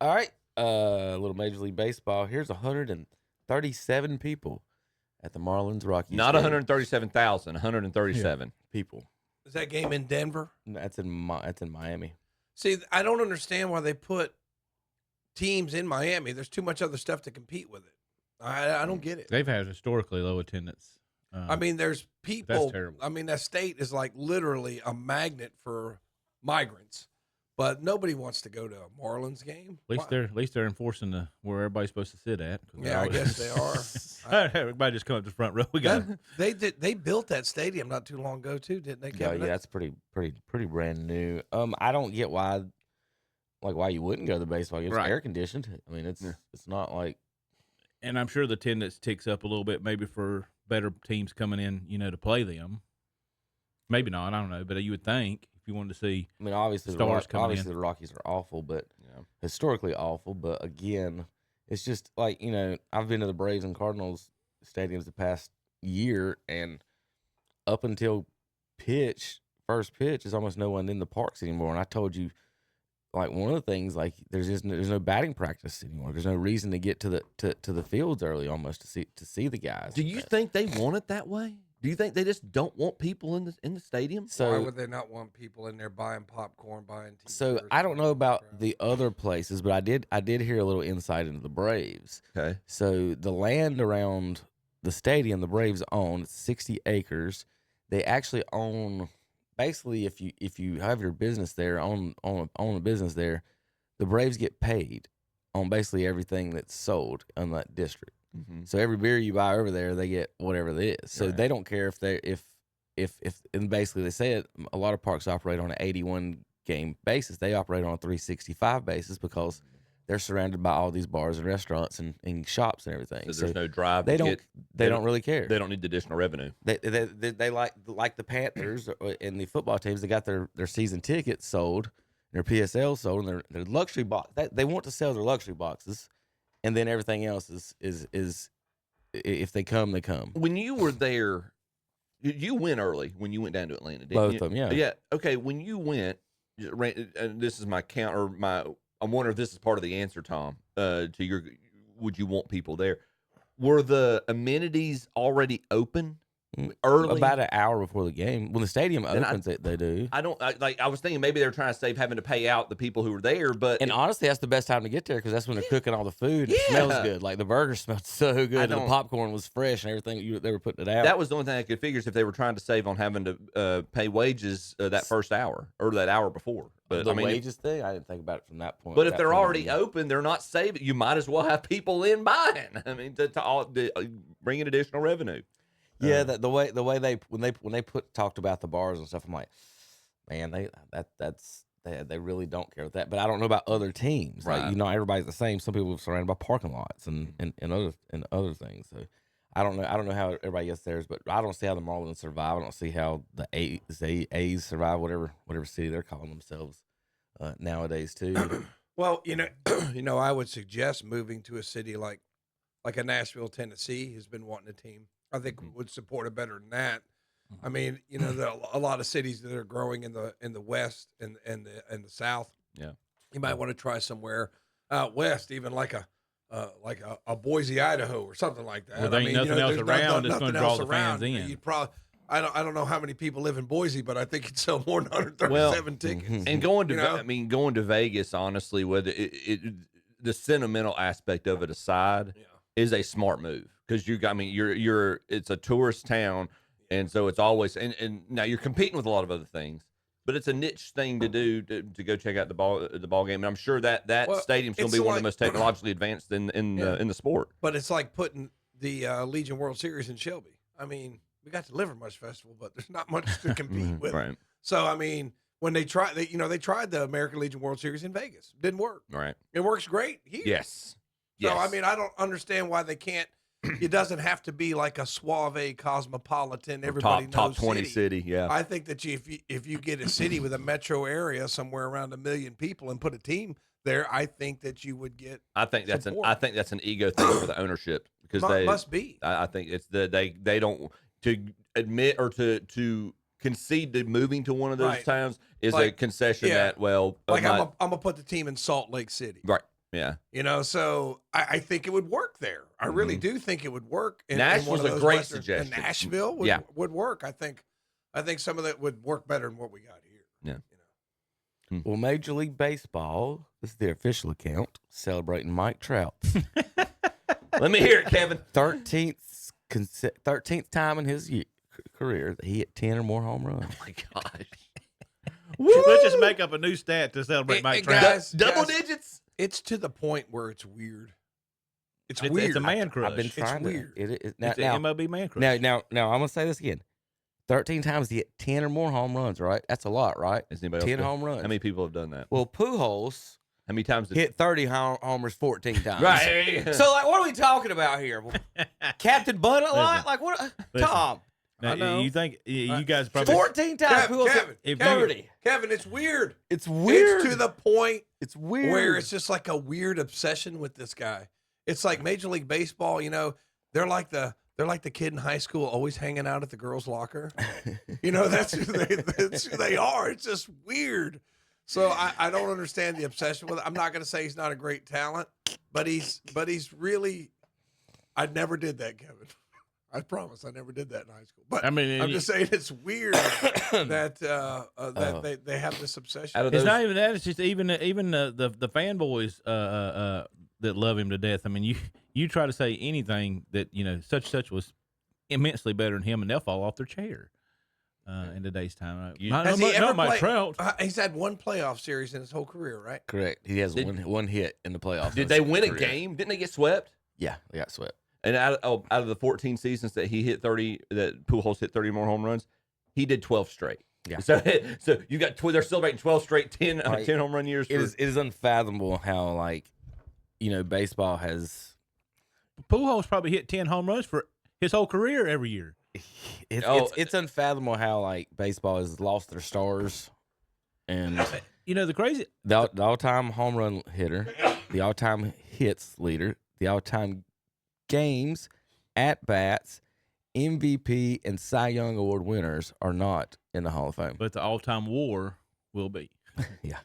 All right. A little Major League Baseball. Here's 137 people at the Marlins Rockies Not game. 137,000, 137 people. Is that game in Denver? That's in Miami. See, I don't understand why they put teams in Miami. There's too much other stuff to compete with it. I don't get it. They've had historically low attendance. I mean, there's people. That's terrible. I mean, that state is like literally a magnet for migrants, but nobody wants to go to a Marlins game. At least they're enforcing where everybody's supposed to sit at. Yeah, I guess they are. Everybody just come up to the front row. We got They built that stadium not too long ago too, didn't they? Yeah, that's pretty brand new. I don't get why you wouldn't go to the baseball game. It's air conditioned. I mean, it's not like. And I'm sure the attendance ticks up a little bit, maybe for better teams coming in, to play them. Maybe not. I don't know, but you would think if you wanted to see. I mean, obviously, the Rockies are awful, but historically awful. But again, it's just like I've been to the Braves and Cardinals stadiums the past year, and up until first pitch, there's almost no one in the parks anymore. And I told you, like, one of the things, like, there's no batting practice anymore. There's no reason to get to the fields early almost to see the guys. Do you think they want it that way? Do you think they just don't want people in the stadium? So why would they not want people in there buying popcorn, buying T-shirts? So I don't know about the other places, but I did hear a little insight into the Braves. Okay. So the land around the stadium, the Braves own 60 acres. They actually own. Basically, if you have your business there, own a business there, the Braves get paid on basically everything that's sold in that district. Mm-hmm. So every beer you buy over there, they get whatever it is. So they don't care if and basically they say a lot of parks operate on an 81 game basis. They operate on a 365 basis because they're surrounded by all these bars and restaurants and shops and everything. So there's no drive. They don't really care. They don't need the additional revenue. They like the Panthers and the football teams. They got their season tickets sold, their PSL sold, and their luxury box. They want to sell their luxury boxes, and then everything else is if they come, they come. When you were there, you went early when you went down to Atlanta, didn't Both you? of them, yeah. Yeah. Okay. When you went, and this is my count or my. I'm wondering if this is part of the answer, Tom, to your, would you want people there? Were the amenities already open early? About an hour before the game. When the stadium opens, they do. I was thinking maybe they were trying to save having to pay out the people who were there, but. And honestly, that's the best time to get there because that's when they're cooking all the food. It smells good. Like the burger smelled so good. And the popcorn was fresh and everything. They were putting it out. That was the only thing I could figure is if they were trying to save on having to pay wages that first hour or that hour before. But the wages thing, I didn't think about it from that point. But if they're already open, they're not saving. You might as well have people in buying. I mean, to bring in additional revenue. Yeah, the way they when they talked about the bars and stuff, I'm like, man, they really don't care with that. But I don't know about other teams. Right. Like everybody's the same. Some people are surrounded by parking lots and other things. So I don't know how everybody gets theirs, but I don't see how the Marlins survive. I don't see how the A's survive, whatever city they're calling themselves nowadays too. Well, I would suggest moving to a city like a Nashville, Tennessee, has been wanting a team. I think would support it better than that. I mean, there are a lot of cities that are growing in the West and the South. Yeah, you might want to try somewhere out west, even like a Boise, Idaho, or something like that. Well, there ain't nothing else around that's going to draw the fans in. You probably, I don't know how many people live in Boise, but I think it'd sell more than 137 tickets. And going to Vegas, honestly, whether the sentimental aspect of it aside, is a smart move because it's a tourist town, and so it's always and now you're competing with a lot of other things. But it's a niche thing to do to go check out the ball game, and I'm sure that stadium's going to be one of the most technologically advanced in the sport. But it's like putting the Legion World Series in Shelby. I mean, we got the Livermush Festival, but there's not much to compete with. Right. So I mean, when they tried the American Legion World Series in Vegas, didn't work. Right. It works great here. Yes. So I mean, I don't understand why they can't. It doesn't have to be like a suave, cosmopolitan, everybody knows top 20 city. Yeah, I think that if you get a city with a metro area somewhere around 1 million people and put a team there, I think that you would get. I think that's an ego thing for the ownership because they must be. I think it's they don't to admit or to concede to moving to one of those towns is a concession that I'm gonna put the team in Salt Lake City. Right. Yeah. You know, so I think it would work there. I really do think it would work. Nashville's a great suggestion. And Nashville would work. I think some of that would work better than what we got here. Yeah. You know? Well, Major League Baseball, this is their official account, celebrating Mike Trout. Let me hear it, Kevin. 13th time in his career that he hit 10 or more home runs. Oh my gosh. Let's just make up a new stat to celebrate Mike Trout. Guys, Double digits. It's to the point where it's weird. It's It's weird. a man crush. I've been trying to. weird. Now, It's an MLB man crush. now, I'm gonna say this again. 13 times he hit 10 or more home runs. Right, that's a lot, right? Has anybody else 10 done- home runs. How many people have done that? Well, Pujols How many times did hit 30 homers 14 times. Right. So, like, what are we talking about here? Captain Bud a lot? Listen. Like, what? Listen. Tom, Now, I know. you think you guys probably 14 times. Pujols hit If 30. Kevin, it's weird. It's weird. It's to the point It's weird. where it's just like a weird obsession with this guy. It's like Major League Baseball. You know, they're like the kid in high school always hanging out at the girls' locker. You know, that's who they are. It's just weird. So I don't understand the obsession with it. I'm not going to say he's not a great talent, but he's really. I never did that, Kevin. I promise I never did that in high school. But I mean, I'm just saying it's weird that they have this obsession. Out of it's those, not even that. It's just even the fanboys that love him to death. I mean, you try to say anything that such was immensely better than him, and they'll fall off their chair in today's time. Has he ever Mike played- Trout. He's had one playoff series in his whole career, right? Correct. He has one hit in the playoffs. did they win a game? Didn't they get swept? Yeah, they got swept. And out of the 14 seasons that he hit 30, that Pujols hit 30 more home runs, he did 12 straight. Yeah. So you got they're celebrating 12 straight 10 home run years. It is unfathomable how baseball has. Pujols probably hit 10 home runs for his whole career every year. It's unfathomable how baseball has lost their stars, and The crazy. the all-time home run hitter, the all-time hits leader, the all-time games, at bats, MVP, and Cy Young Award winners are not in the Hall of Fame. But the all-time WAR will be. Yeah,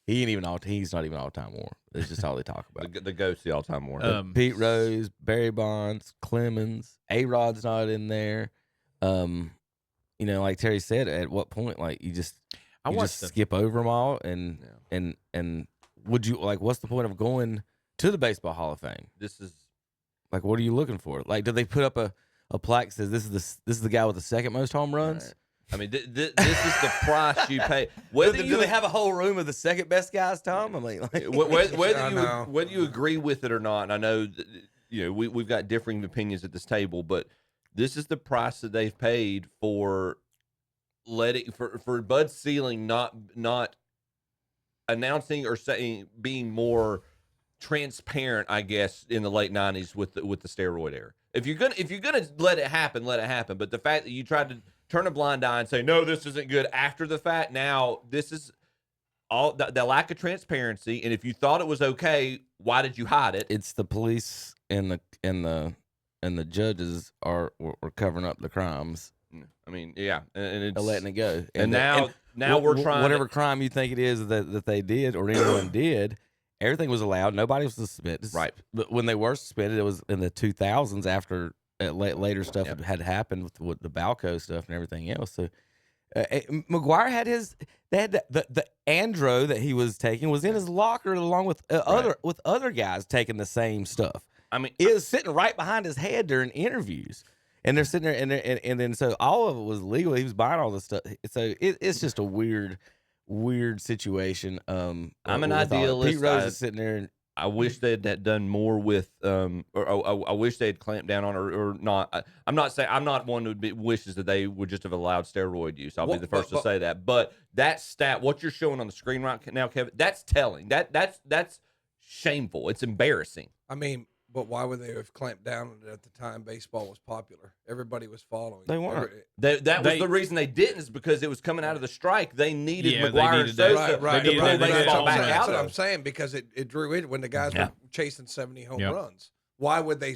he's not even all-time WAR. That's just all they talk about. the GOAT's the all-time war. Pete Rose, Barry Bonds, Clemens, A-Rod's not in there. Like Terry said, at what point, you just skip over them all, and would you what's the point of going to the Baseball Hall of Fame? This is What are you looking for? Do they put up a plaque that says this is the guy with the second most home runs? Right. I mean, this is the price you pay. Do they have a whole room of the second best guys, Tom? I mean, whether you agree with it or not, and I know that, we've got differing opinions at this table, but this is the price that they've paid for for Bud Selig not announcing or being more transparent, I guess, in the late 90s with the steroid era. If you're gonna let it happen, let it happen. But the fact that you tried to turn a blind eye and say, no, this isn't good after the fact, now this is all the lack of transparency. And if you thought it was okay, why did you hide it? it's the police and the judges are covering up the crimes. I mean, yeah, and it's They're letting it go. And now we're trying whatever crime you think it is that they did or anyone did. Everything was allowed. Nobody was suspended. Right. But when they were suspended, it was in the 2000s after later stuff had happened with the Balco stuff and everything else. So McGuire had the Andro that he was taking was in his locker along with other guys taking the same stuff. I mean, It was sitting right behind his head during interviews. And they're sitting there, and then so all of it was legal. He was buying all this stuff. So it's just a weird situation. I'm an idealist. Pete Rose is sitting there, and I wish they had done more with, or I wish they had clamped down on, or not. I'm not one who wishes that they would just have allowed steroid use. I'll be the first to say that. But that stat, what you're showing on the screen right now, Kevin, that's telling. That's shameful. It's embarrassing. I mean, but why would they have clamped down on it at the time baseball was popular? Everybody was following. They weren't. That was the reason they didn't, is because it was coming out of the strike. They needed McGuire and Sosa Right. to pull baseball back out That's what of. I'm saying, because it drew in when the guys were chasing 70 home runs. Why would they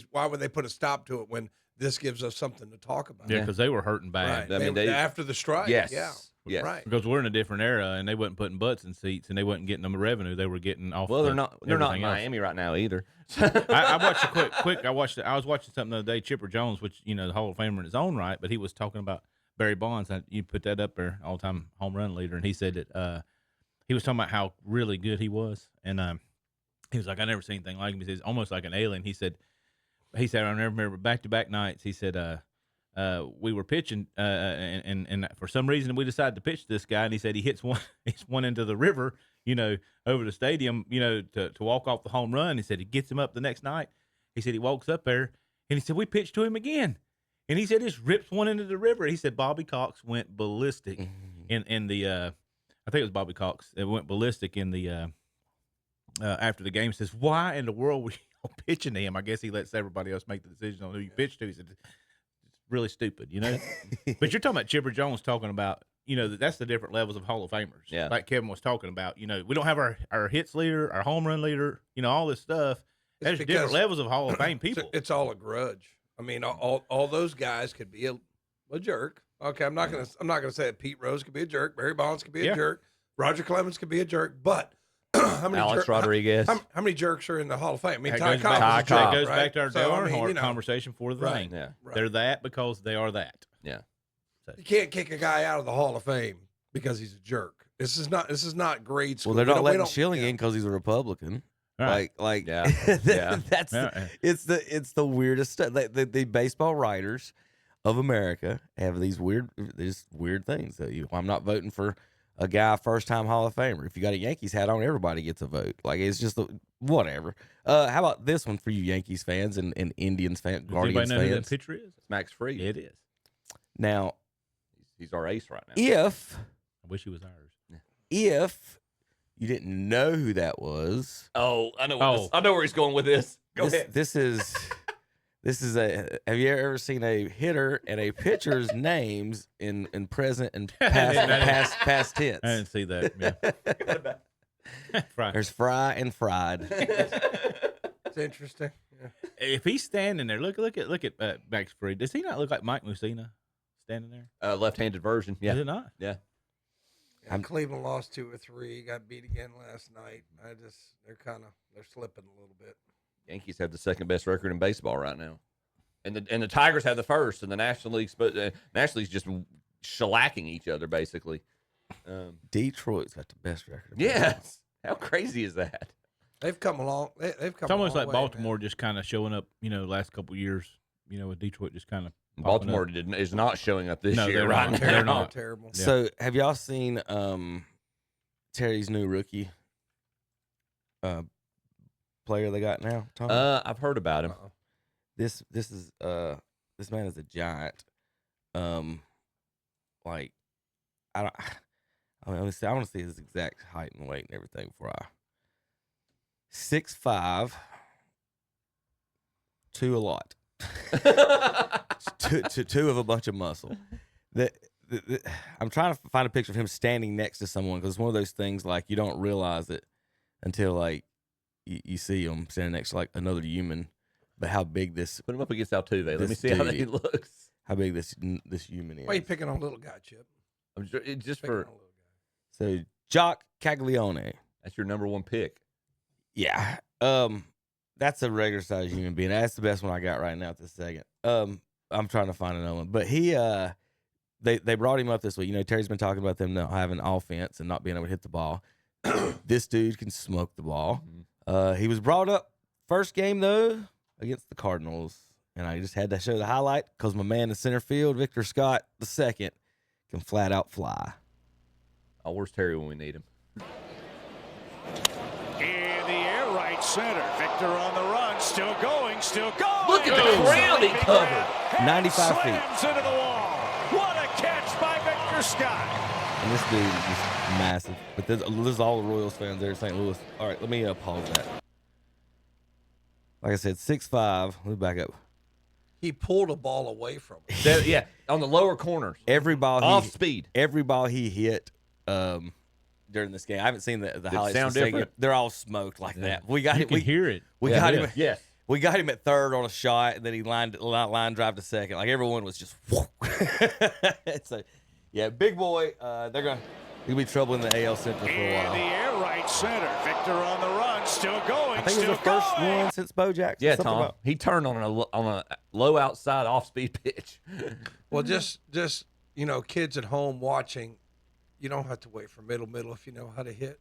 put a stop to it when this gives us something to talk about? Yeah, because they were hurting bad. Right. I mean, after the strike. Yes. Yeah. Yes. Right. Because we're in a different era, and they wasn't putting butts in seats, and they wasn't getting them revenue. They were getting off. Well, they're not in everything else. Miami right now either. I watched a quick. I was watching something the other day. Chipper Jones, which the Hall of Famer in his own right, but he was talking about Barry Bonds. You put that up there, all time home run leader, and he said that he was talking about how really good he was, and he was like, I never seen anything like him. He says almost like an alien. He said I remember back-to-back nights. He said we were pitching, and for some reason we decided to pitch this guy, and he said he hits one into the river, over the stadium, to walk off the home run. He said he gets him up the next night. He said he walks up there, and he said we pitched to him again, and he said just rips one into the river. He said Bobby Cox went ballistic in the I think it was Bobby Cox. It went ballistic in the after the game. He says, why in the world were you pitching to him? I guess he lets everybody else make the decision on who you pitch to. He said, really stupid, But you're talking about Chipper Jones talking about, that's the different levels of Hall of Famers. Yeah. Like Kevin was talking about, we don't have our hits leader, our home run leader, all this stuff. There's different levels of Hall of Fame people. It's all a grudge. I mean, all those guys could be a jerk. Okay, I'm not gonna say that Pete Rose could be a jerk, Barry Bonds could be a jerk, Roger Clemens could be a jerk, but how many Alex Rodriguez. How many jerks are in the Hall of Fame? I mean, Ty That Cobb. goes back to our Dale Earnhardt conversation for the right, thing. Yeah. right. They're that because they are that. Yeah. You can't kick a guy out of the Hall of Fame because he's a jerk. This is not grade school. Well, they're not We letting don't- Schilling in because he's a Republican. Right. Like, Yeah. Yeah. that's Yeah. it's the weirdest stuff. The baseball writers of America have these weird things. So I'm not voting for a guy first time Hall of Famer. If you got a Yankees hat on, everybody gets a vote. Like it's just whatever. How about this one for you Yankees fans and Indians fans, Does anybody Guardians know who that fans? pitcher is? It's Max Fried. It is. Now, He's our ace right now. if I wish he was ours. you didn't know who that was, Oh, I know. I know where he's going with this. Go ahead. This is have you ever seen a hitter and a pitcher's names in present and past tense? I didn't see that. Yeah. Right. There's Fry and Fried. It's interesting. Yeah. If he's standing there, look at Max Fried. Does he not look like Mike Mussina standing there? Left-handed version. Yeah. Is it not? Yeah. Cleveland lost 2 or 3. Got beat again last night. They're slipping a little bit. Yankees have the second best record in baseball right now, and the Tigers have the first, and the National League's just shellacking each other basically. Detroit's got the best record. Yes, how crazy is that? They've come along. They've come. It's almost a long like way, Baltimore man. just kind of showing up, last couple of years, with Detroit just kind of Baltimore is not showing up this year they're right not. now. They're not. Terrible. Yeah. So have y'all seen Terry's new rookie player they got now? Tom? I've heard about him. This man is a giant. Like I want to see his exact height and weight and everything before I 6'5", two a lot. two of a bunch of muscle. I'm trying to find a picture of him standing next to someone because it's one of those things like you don't realize it until like you see him standing next to like another human. But how big this? Put him up against Altuve. Let me This see how dude. he looks. How big this human is? Why are you picking on little guy, Chip? I'm just Picking for on little guy. So Joxx Caglione. that's your number one pick. Yeah. That's a regular size human being. That's the best one I got right now at this second. I'm trying to find another one. But he they brought him up this week. Terry's been talking about them not having offense and not being able to hit the ball. This dude can smoke the ball. He was brought up first game though against the Cardinals. And I just had to show the highlight because my man in center field, Victor Scott II, can flat out fly. Oh, where's Terry when we need him? In the air, right center. Victor on the run, still going. Look at the ground he covered. 95 feet. Slams into the wall. What a catch by Victor Scott. And this dude is just massive. But this is all the Royals fans there in St. Louis. All right, let me pause that. Like I said, 6'5". Let me back up. He pulled a ball away from him. Yeah, on the lower corners. Every ball Off speed. Every ball he hit during this game. I haven't seen the highlights. sound of the second different? game. They're all smoked like that. We got You it. can hear it. We Yeah, got yeah. him. Yes. We got him at third on a shot, and then he line drive to second. Like everyone was just. So Yeah, big boy. He'll be trouble in the AL Central for a In the while. air, right center. Victor on the run, still going. I think it still was the first going. one since Bo Jackson. Yeah, Something Tom. about- He turned on a low outside off speed pitch. Well, just kids at home watching, you don't have to wait for middle if you know how to hit.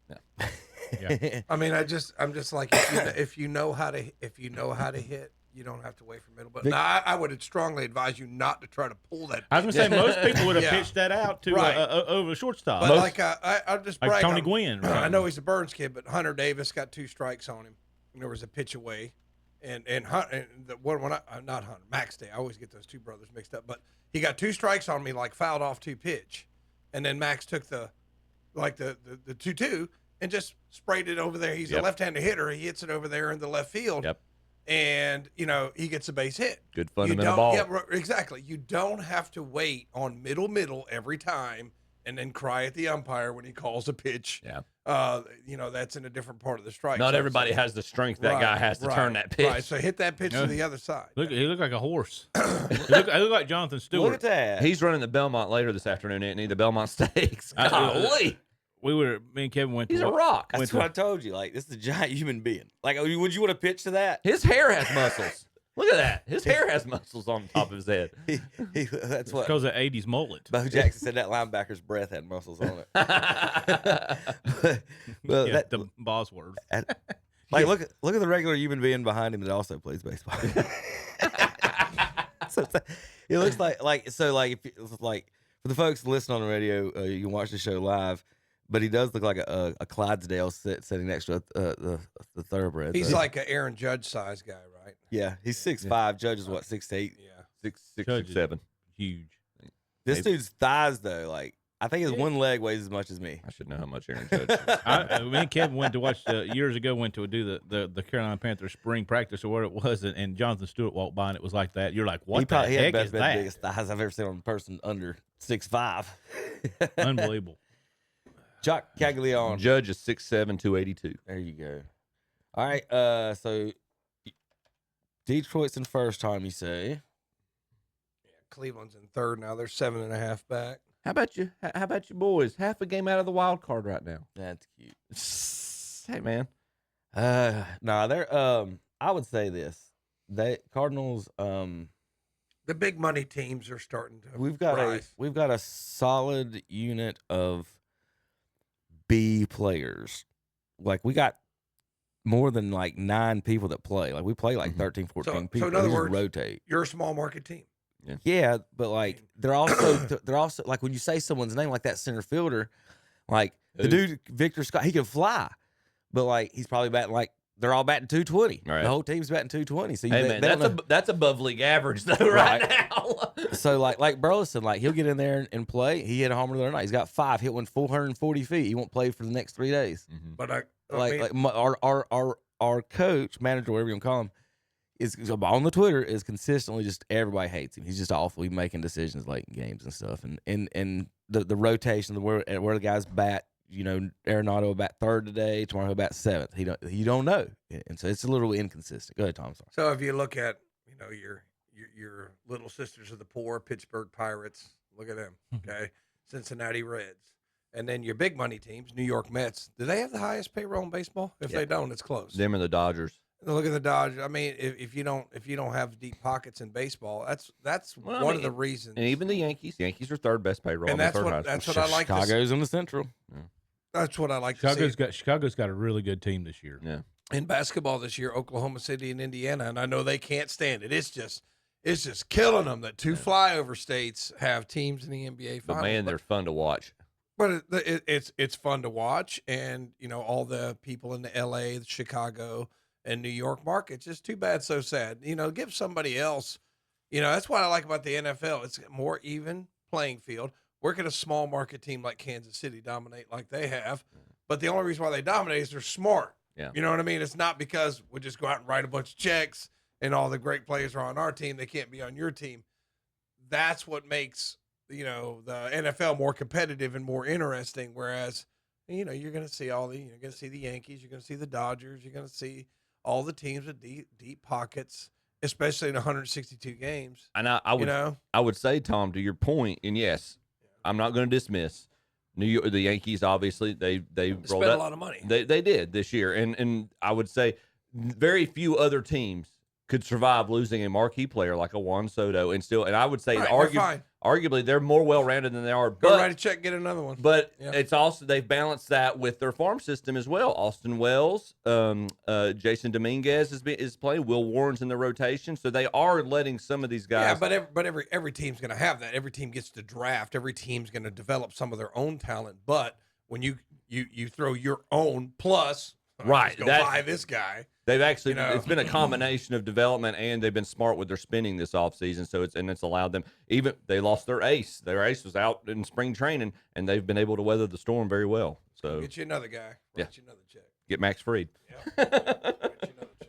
I mean, I'm just like if you know how to hit, you don't have to wait for middle. But now, I would strongly advise you not to try to pull that. I was going to say most people would have Yeah. pitched that out to Right. over a shortstop. But I'm just like bragging Tony on- Gwynn. I know he's a Burns kid, but Hunter Davis got 2 strikes on him. And there was a pitch away, and the one when not Hunter Max Day. I always get those two brothers mixed up. But he got 2 strikes on me, like fouled off 2 pitch, and then Max took the 2-2 and just sprayed it over there. He's a left-handed hitter. He hits it over there in the left field. Yep. And he gets a base hit. Good fundamental ball. Yeah, exactly. You don't have to wait on middle every time and then cry at the umpire when he calls a pitch. Yeah. That's in a different part of the strike. Not zone. everybody has the strength that guy has to turn that pitch. Right. So hit that pitch to the other side. Look, he looked like a horse. he looked like Jonathan Stewart. Look at that. He's running the Belmont later this afternoon, isn't he? The Belmont Stakes. Golly. Me and Kevin went to He's a rock. That's what I told you. Like, this is a giant human being. Like, would you want to pitch to that? His hair has muscles. Look at that. His hair has muscles on top of his head. That's what because of 80s mullet. Bo Jackson said. That linebacker's breath had muscles on it. Well, Yeah, the Bosworth. like, look at the regular human being behind him that also plays baseball. So it looks like for the folks listening on the radio, you can watch the show live. But he does look like a Clydesdale sitting next to the thoroughbred. He's so. like an Aaron Judge size guy, right? Yeah, he's 6'5". Judge is what, 6'8". Yeah. 6'7". Huge. This dude's thighs though, like I think his one leg weighs as much as me. I should know how much Aaron Judge is. Me and Kevin went to watch years ago. Went to do the Carolina Panthers spring practice or what it was, and Jonathan Stewart walked by and it was like that. You're like, what the He heck had is the that? biggest thighs I've ever seen on a person under 6'5". Unbelievable. Jock Caglione. Judge is 6'7", 282. There you go. All right. So Detroit's in first time, you say? Cleveland's in third now. They're 7.5 back. How about you? How about you boys? Half a game out of the wild card right now. That's cute. Hey man. No, they're I would say this. Cardinals The big money teams are starting to we've got rise. a solid unit of B players. Like we got more than like 9 people that play. Like we play like 13, 14 So people. in other We just words, rotate. You're a small market team. Yeah, but like they're also like when you say someone's name like that center fielder, like the dude Victor Scott, he can fly, but like he's probably batting like they're all batting 220. Right. The whole team's batting 220. So Hey they man, don't know. that's above league average though right now. So like Burleson, like he'll get in there and play. He hit a homer the other night. He's got 5. Hit one 440 feet. He won't play for the next 3 days. But I Like mean, our coach, manager, whatever you want to call him, is on the Twitter is consistently just everybody hates him. He's just awful. He's making decisions late in games and stuff. And the rotation, where the guys bat. You know, Arenado will bat 3rd today. Tomorrow he'll bat 7th. You don't know, and so it's a little inconsistent. Go ahead, Tom. Sorry. so if you look at your little sisters of the poor, Pittsburgh Pirates. Look at them. Okay, Cincinnati Reds, and then your big money teams, New York Mets. Do they have the highest payroll in baseball? If they don't, it's close. Them and the Dodgers. Look at the Dodgers. I mean, if you don't have deep pockets in baseball, that's one of the reasons. And even the Yankees. Yankees are 3rd best payroll. And the that's third what highest. that's what I like. Chicago's in the Central. That's what I like to see. Chicago's got a really good team this year. Yeah. In basketball this year, Oklahoma City and Indiana, and I know they can't stand it. It's just killing them that 2 flyover states have teams in the NBA finals. But man, they're fun to watch. But it's fun to watch, and all the people in the LA, the Chicago, and New York markets. It's too bad, so sad. Give somebody else. That's what I like about the NFL. It's a more even playing field. Where can a small market team like Kansas City dominate like they have? But the only reason why they dominate is they're smart. Yeah. You know what I mean? It's not because we just go out and write a bunch of checks and all the great players are on our team. They can't be on your team. That's what makes, the NFL more competitive and more interesting. Whereas, you're going to see you're going to see the Yankees, you're going to see the Dodgers, you're going to see all the teams with deep pockets, especially in 162 games. And I would say, Tom, to your point, and yes, I'm not going to dismiss New York. The Yankees, obviously, they rolled spent out a lot of money. They did this year, and I would say very few other teams could survive losing a marquee player like a Juan Soto, and I would say fine. arguably they're more well-rounded than they are. Go But write a check, and get another one. But Yeah. it's also they've balanced that with their farm system as well. Austin Wells, Jason Dominguez is playing. Will Warren's in the rotation, so they are letting some of these guys. Yeah, but every team's going to have that. Every team gets to draft. Every team's going to develop some of their own talent. But when you throw your own plus, Right, let's go buy this guy. They've actually You it's been a combination of development, and they've been smart with their spending this offseason. So it's allowed them. Even they lost their ace. Their ace was out in spring training, and they've been able to weather the storm very well. So Get you another guy. Write you another check. get Max Fried. Yeah. Write you another check.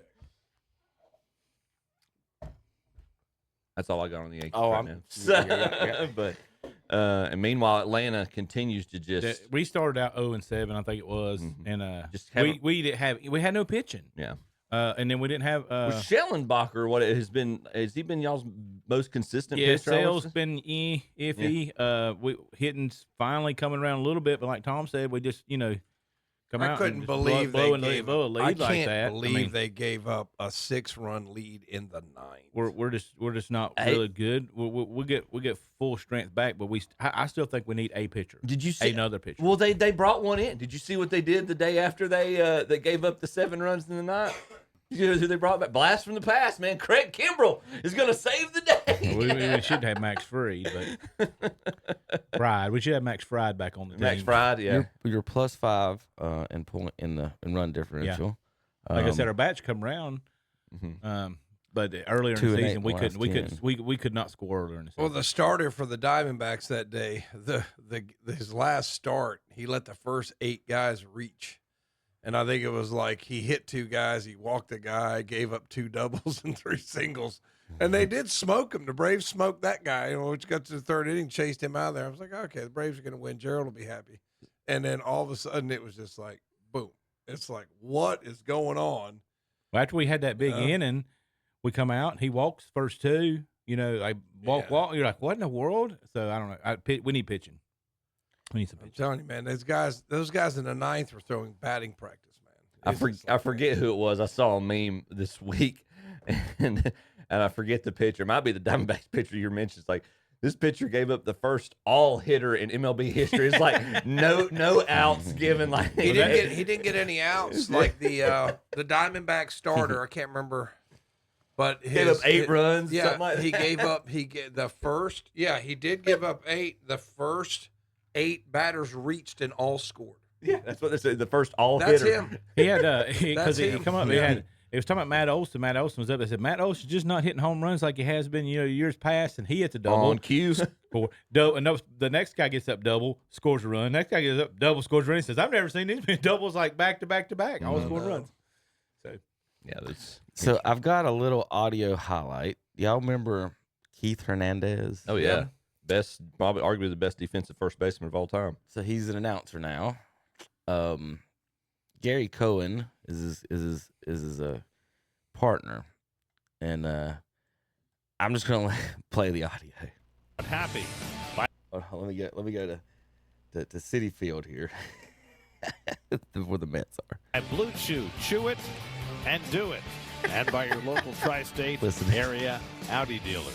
That's all I got on the Yankees Oh, right I'm now. yeah. But and meanwhile, Atlanta continues to just We started out 0-7, I think it was, and Just we had no pitching. yeah. And then we didn't have Well, Schellenbacher, has he been y'all's most consistent yeah, pitcher? I would sales say? been iffy. We hitting's finally coming around a little bit, but like Tom said, we just come out. I couldn't and just believe blow they a lead I like can't that. believe they gave up a 6-run lead in the ninth. We're just not Hey. really good. We get full strength back, but I still think we need a pitcher. Did you see another pitcher? Well, they brought one in. Did you see what they did the day after they gave up the 7 runs in the ninth? You know who they brought back? Blast from the past, man. Craig Kimbrell is going to save the day. we should have Max Fried, but Fried. We should have Max Fried back on the team. Max Fried, yeah. You're +5 in point in run differential. Like I said, our bats come around. But earlier in 2 the and 8 season, in we the couldn't last 10. we could not score earlier in the season. Well, the starter for the Diamondbacks that day, his last start, he let the first 8 guys reach. And I think it was like he hit 2 guys, he walked a guy, gave up 2 doubles and 3 singles. And they did smoke him. The Braves smoked that guy, which got to the 3rd inning, chased him out of there. I was like, okay, the Braves are going to win. Gerald will be happy. And then all of a sudden it was just like, boom. It's like, what is going on? Well, after we had that big inning, we come out. He walks first 2. I walk. You're like, what in the world? So I don't know. We need pitching. We need some I'm pitching. telling you, man, those guys in the ninth were throwing batting practice, man. I forget who it was. I saw a meme this week, and I forget the pitcher. It might be the Diamondbacks pitcher you mentioned. It's like, this pitcher gave up the first all hitter in MLB history. It's like no outs given. Like He didn't get any outs like the Diamondback starter. I can't remember, but gave up 8 runs. Yeah, something like that. he gave up. He the first. Yeah, he did give up 8. The first 8 batters reached and all scored. Yeah, that's what they said. The first all That's hitter. him. He had That's because he him. come up. Yeah. It was talking about Matt Olson. Matt Olson was up. They said Matt Olson's just not hitting home runs like he has been, years past, and he hits a double. On cue. And the next guy gets up double, scores a run. Next guy gets up double, scores a run. He says, "I've never seen these many doubles like back to back to back. Always scoring runs." So Yeah, that's. So I've got a little audio highlight. Y'all remember Keith Hernandez? Oh yeah, probably arguably the best defensive first baseman of all time. So he's an announcer now. Gary Cohen is his partner, and I'm just gonna play the audio. I'm happy. Hold on, let me go to City Field here, where the Mets are. At Blue Chew it and do it. And by your local tri-state Listen. area Audi dealers.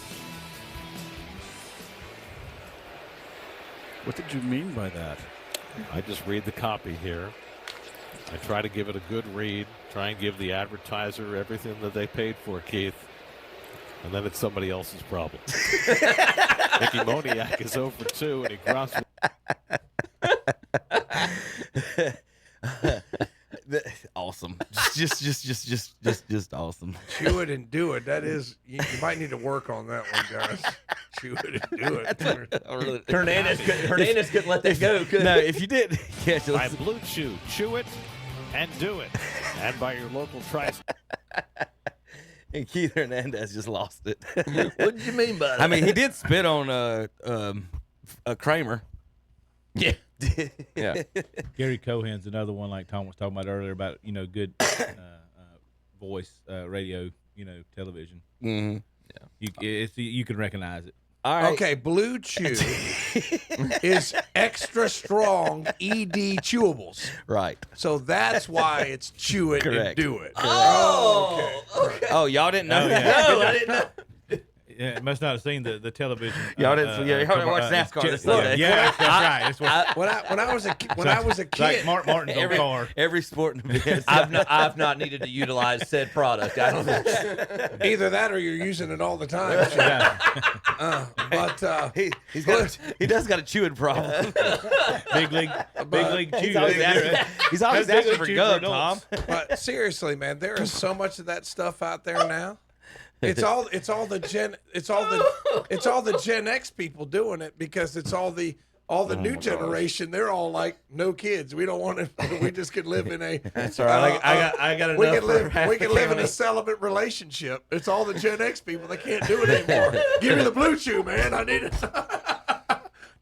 What did you mean by that? I just read the copy here. I try to give it a good read, try and give the advertiser everything that they paid for, Keith. And then it's somebody else's problem. Mickey Moniak is 0 for 2, and he grounds. Awesome. Just awesome. Chew it and do it. That is, you might need to work on that one, guys. Chew it and do it. Hernandez couldn't let that go. Could No, he? if you did catch By it, Blue Chew it and do it. And by your local tri. and Keith Hernandez just lost it. What did you mean by that? I mean, he did spit on Kramer. yeah, yeah. Gary Cohen's another one, like Tom was talking about earlier, about good voice, radio, television. Mm-hmm. You can recognize it. All right. Okay, Blue Chew is extra strong ED chewables. Right. So that's why it's chew it and Correct. do it. Oh, okay. Oh, y'all didn't know Oh, that? yeah. No, I didn't know. Yeah, must not have seen the television. Y'all didn't. Y'all didn't watch NASCAR this Sunday. Yeah, that's right. That's what, When I was a it's like kid, Mark Martin's old car. Every sport and event. I've not needed to utilize said product. I don't know. either that or you're using it all the time. But he does got a chewing problem. Big league chew. He's always That's asking big for league chew gum, for Tom. adults. but seriously, man, there is so much of that stuff out there now. It's all the Gen X people doing it because it's all the new generation. They're all like, no kids. We don't want to. We just can live in a. That's all right. I got enough. We can live. for half We can the live in county. a celibate relationship. It's all the Gen X people. They can't do it anymore. Give me the Blue Chew, man. I need it.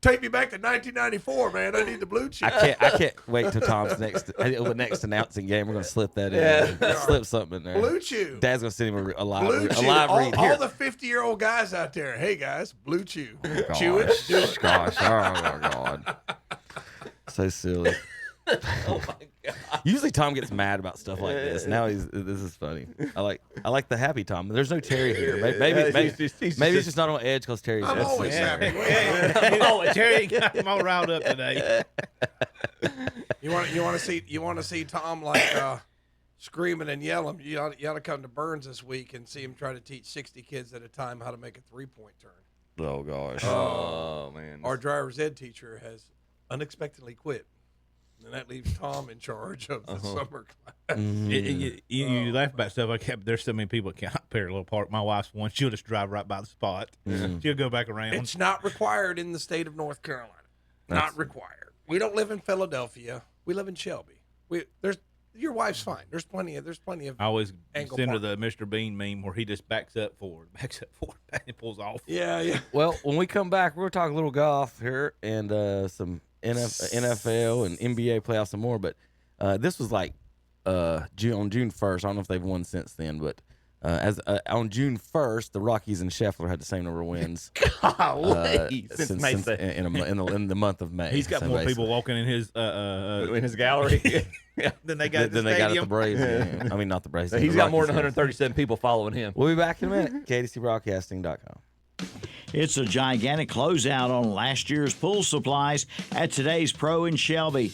Take me back to 1994, man. I need the Blue Chew. I can't wait till Tom's next announcing game. We're gonna slip that in. Yeah. Slip something in there. Blue Chew. Dad's gonna send him a live Blue Chew. read All here. the 50-year-old guys out there. Hey guys, Blue Chew. Chew it. Do it. Gosh, oh my God, so silly. Oh my god. Usually Tom gets mad about stuff like this. Now this is funny. I like the happy Tom. There's no Terry here. Maybe he's just not on edge because Terry's. I'm always happy. Oh, Terry got him all riled up today. You want to see Tom like screaming and yelling. You ought to come to Burns this week and see him try to teach 60 kids at a time how to make a 3-point turn. Oh gosh. Oh man. Our driver's ed teacher has unexpectedly quit, and that leaves Tom in charge of the summer class. You laugh about stuff like that, but there's so many people that can't parallel park. My wife's one; she'll just drive right by the spot. She'll go back around. It's not required in the state of North Carolina. Not required. We don't live in Philadelphia. We live in Shelby. Your wife's fine. There's plenty of. I always Angle send her park. the Mr. Bean meme where he just backs up forward, and pulls off. Yeah. Well, when we come back, we're gonna talk a little golf here and some NFL and NBA playoffs and more. But this was like on June 1st. I don't know if they've won since then, but on June 1st, the Rockies and Scheffler had the same number of wins. Since May since in the month of May. He's got So more basically- people walking in his in his gallery. than they got at the Then they got at the stadium. Braves. Yeah. I mean, not the Braves. He's the got more than Rockies. 137 people following him. We'll be back in a minute. KDCBroadcasting.com. It's a gigantic closeout on last year's pool supplies at today's Pro in Shelby.